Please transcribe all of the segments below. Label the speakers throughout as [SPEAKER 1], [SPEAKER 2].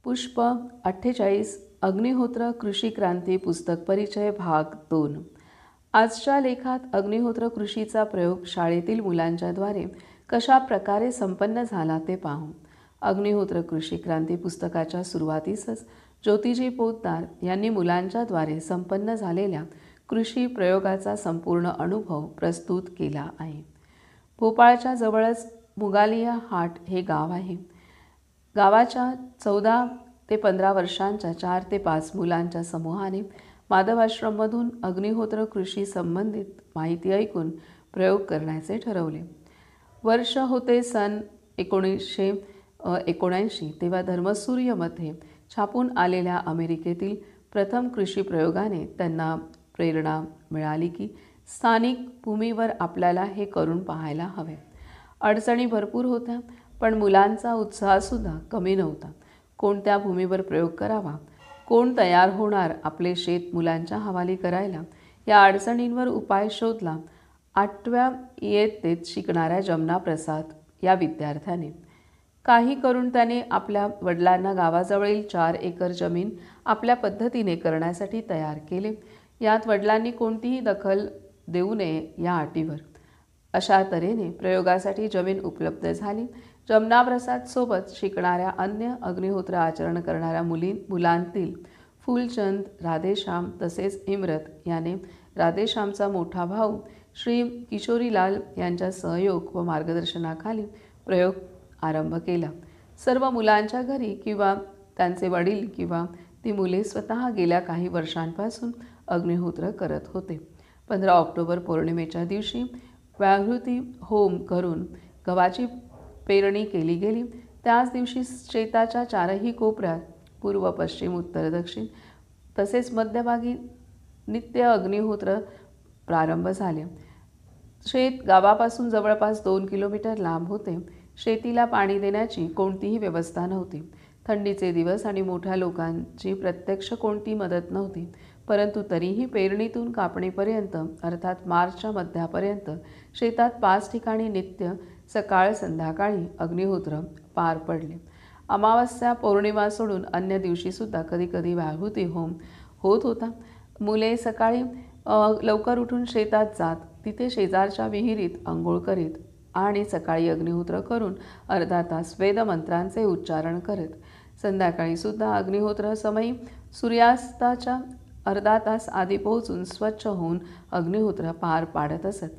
[SPEAKER 1] पुष्प 48 अग्निहोत्र कृषी क्रांती पुस्तक परिचय भाग 2। आजच्या लेखात अग्निहोत्र कृषीचा प्रयोग शाळेतील मुलांच्याद्वारे कशा प्रकारे संपन्न झाला ते पाहू। अग्निहोत्र कृषी क्रांती पुस्तकाच्या सुरुवातीसच ज्योतिजी पोतदार यांनी मुलांच्याद्वारे संपन्न झालेल्या कृषी प्रयोगाचा संपूर्ण अनुभव प्रस्तुत केला आहे। भोपाळच्या जवळच मुगालिया हाट हे गाव आहे। गावाच्या 14 ते 15 वर्षांच्या 4 ते 5 मुलांच्या समूहाने माधवाश्रममधून अग्निहोत्र कृषी संबंधित माहिती ऐकून प्रयोग करण्याचे ठरवले। वर्ष होते सन 1979। तेव्हा धर्मसूर्यमध्ये छापून आलेल्या अमेरिकेतील प्रथम कृषी प्रयोगाने त्यांना प्रेरणा मिळाली की स्थानिक भूमीवर आपल्याला हे करून पाहायला हवे। अडचणी भरपूर होत्या, पण मुलांचा उत्साहसुद्धा कमी नव्हता। कोणत्या भूमीवर प्रयोग करावा, कोण तयार होणार आपले शेत मुलांच्या हवाली करायला, या अडचणींवर उपाय शोधला 8व्या इयत्तेत शिकणाऱ्या जमना प्रसाद या विद्यार्थ्याने। काही करून त्याने आपल्या वडिलांना गावाजवळील 4 एकर जमीन आपल्या पद्धतीने करण्यासाठी तयार केले। यात वडिलांनी कोणतीही दखल देऊ नये या अटीवर। अशा तऱ्हेने प्रयोगासाठी जमीन उपलब्ध झाली। जमना प्रसाद सोबत शिकणाऱ्या अन्य अग्निहोत्र आचरण करणाऱ्या मुलांतील फुलचंद, राधेश्याम तसेच इमरत याने राधेश्यामचा मोठा भाऊ श्री किशोरीलाल यांच्या सहयोग व मार्गदर्शनाखाली प्रयोग आरंभ केला। सर्व मुलांच्या घरी किंवा त्यांचे वडील किंवा ती मुले स्वतः गेल्या काही वर्षांपासून अग्निहोत्र करत होते। 15 ऑक्टोबर पौर्णिमेच्या दिवशी व्याहृती होम करून गव्हाची पेरणी केली गेली। त्याच दिवशी शेताच्या 4ही कोपऱ्यात पूर्व, पश्चिम, उत्तर, दक्षिण तसेच मध्यभागी नित्य अग्निहोत्र प्रारंभ झाले। शेत गावापासून जवळपास 2 किलोमीटर लांब होते। शेतीला पाणी देण्याची कोणतीही व्यवस्था नव्हती। थंडीचे दिवस आणि मोठ्या लोकांची प्रत्यक्ष कोणती मदत नव्हती, परंतु तरीही पेरणीतून कापणीपर्यंत अर्थात मार्चच्या मध्यापर्यंत शेतात 5 ठिकाणी नित्य सकाळ संध्याकाळी अग्निहोत्र पार पडले। अमावस्या पौर्णिमा सोडून अन्य दिवशीसुद्धा कधीकधी व्याहृती होम होत होता। मुले सकाळी लवकर उठून शेतात जात तिथे शेजारच्या विहिरीत अंघोळ करीत आणि सकाळी अग्निहोत्र करून अर्धा तास वेदमंत्रांचे उच्चारण करत संध्याकाळी सुद्धा अग्निहोत्र समयी सूर्यास्ताच्या अर्धा तास आधी पोहोचून स्वच्छ होऊन अग्निहोत्र पार पाडत असत।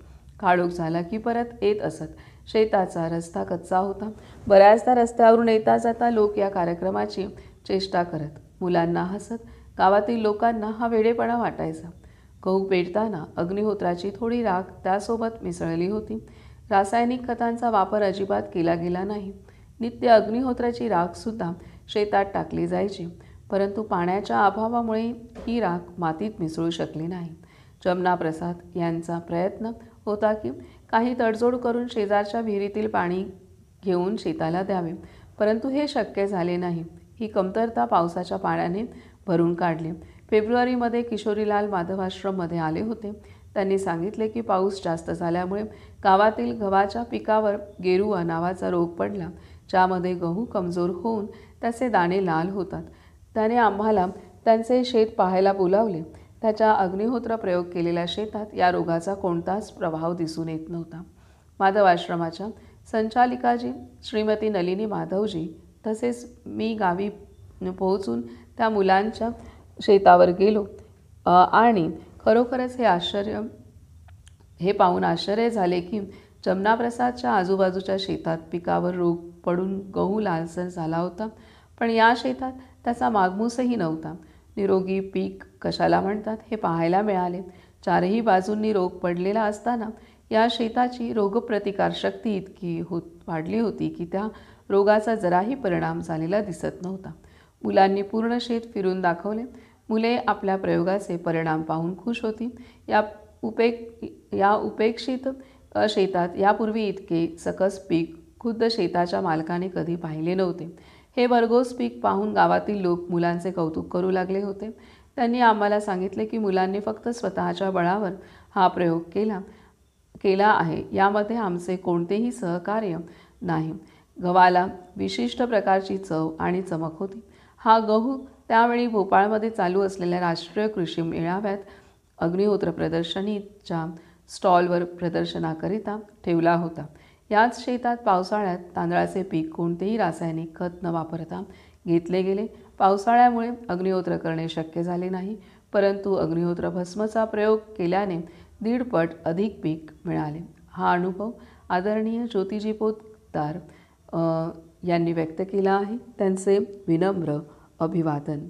[SPEAKER 1] काळोख झाला की परत येत असत। शेताचा रस्ता कच्चा होता। बऱ्याचदा रस्त्यावरून येता जाता लोक या कार्यक्रमाची चेष्टा करत, मुलांना हसत। गावातील लोकांना हा वेडेपणा वाटायचा। गहू पेरताना अग्निहोत्राची थोडी राख त्यासोबत मिसळली होती। रासायनिक खतांचा वापर अजिबात केला गेला नाही। नित्य अग्निहोत्राची राखसुद्धा शेतात टाकली जायची, परंतु पाण्याच्या अभावामुळे ही राख मातीत मिसळू शकली नाही। जमना प्रसाद यांचा प्रयत्न होता की काही तडजोड करून शेजारच्या विहिरीतील पाणी घेऊन शेताला द्यावे, परंतु हे शक्य झाले नाही। ही कमतरता पावसाच्या पाण्याने भरून काढली। फेब्रुवारीमध्ये किशोरीलाल माधवाश्रममध्ये आले होते। त्यांनी सांगितले की पाऊस जास्त झाल्यामुळे गावातील गव्हाच्या पिकावर गेरुवा नावाचा रोग पडला, ज्यामध्ये गहू कमजोर होऊन त्याचे दाणे लाल होतात। त्याने आम्हाला त्यांचे शेत पाहायला बोलावले। त्याच्या अग्निहोत्र प्रयोग केलेल्या शेतात या रोगाचा कोणताच प्रभाव दिसून येत नव्हता। माधवाश्रमाच्या संचालिकाजी श्रीमती नलिनी माधवजी तसेच मी गावी पोहोचून त्या मुलांच्या शेतावर गेलो आणि खरोखरच हे पाहून आश्चर्य झाले की जमना प्रसादच्या आजूबाजूच्या शेतात पिकावर रोग पडून गहू लालसर झाला होता, पण या शेतात त्याचा मागमूसही नव्हता। निरोगी पीक कशाला म्हणतात हे पाहायला मिळाले। 4ही बाजूंनी रोग पडलेला असताना या शेताची रोगप्रतिकारशक्ती इतकी वाढली होती की त्या रोगाचा जराही परिणाम झालेला दिसत नव्हता। मुलांनी पूर्ण शेत फिरून दाखवले। मुले आपल्या प्रयोगाचे परिणाम पाहून खुश होती। या उपेक्षित शेतात यापूर्वी इतके सकस पीक खुद्द शेताच्या मालकाने कधी पाहिले नव्हते। हे भरघोस पीक पाहून गावातील लोक मुलांचे कौतुक करू लागले होते। त्यांनी आम्हाला सांगितले की मुलांनी फक्त स्वतःच्या बळावर हा प्रयोग केला आहे, यामध्ये आमचे कोणतेही सहकार्य नाही। गव्हाला विशिष्ट प्रकारची चव आणि चमक होती। हा गहू त्यावेळी भोपाळमध्ये चालू असलेल्या राष्ट्रीय कृषी मेळाव्यात अग्निहोत्र प्रदर्शनीच्या स्टॉलवर प्रदर्शनाकरिता ठेवला होता. याच शेतात पावसाळ्यात तांदळाचे पीक कोणतेही रासायनिक खत न वापरता घेतले गेले. पावसाळ्यामुळे अग्निहोत्र करणे शक्य झाले नाही, परंतु अग्निहोत्र भस्मचा प्रयोग केल्याने 1.5 पट अधिक पीक मिळाले. हा अनुभव आदरणीय ज्योतिजी पोतदार यांनी व्यक्त केला आहे. त्यांचे विनम्र अभिवादन.